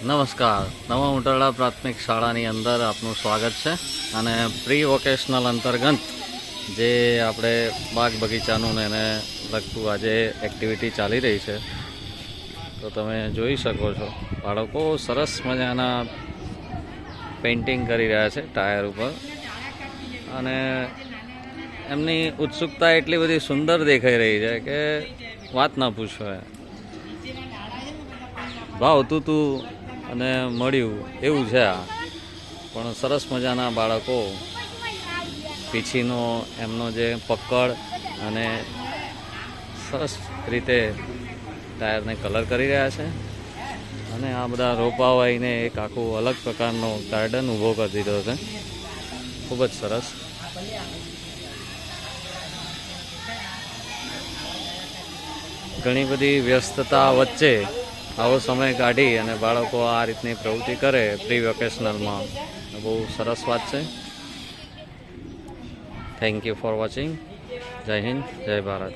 નમસ્કાર. નવા ઉંટરડા પ્રાથમિક શાળાની અંદર આપનું સ્વાગત છે. અને પ્રી વોકેશનલ અંતર્ગત જે આપણે બાગ બગીચાનું ને એને લગતું આજે એક્ટિવિટી ચાલી રહી છે, તો તમે જોઈ શકો છો બાળકો સરસ મજાના પેઇન્ટિંગ કરી રહ્યા છે ટાયર ઉપર. અને એમની ઉત્સુકતા એટલી બધી સુંદર દેખાઈ રહી છે કે વાત ના પૂછો. ભાવતું તું અને મળ્યું એવું છે આ. પણ સરસ મજાના બાળકો પીછીનો એમનો જે પકડ અને સરસ રીતે ટાયરને કલર કરી રહ્યા છે. અને આ બધા રોપાઓ આવીને એક આખું અલગ પ્રકારનો ગાર્ડન ઊભો કરી દીધો છે. ખૂબ જ સરસ. ઘણી બધી વ્યસ્તતા વચ્ચે આવો સમય કાઢી અને બાળકો આ રીતની પ્રવૃત્તિ કરે પ્રી વેકેશનલમાં, બહુ સરસ વાત છે. Thank you for watching. જય હિન્દ, જય ભારત.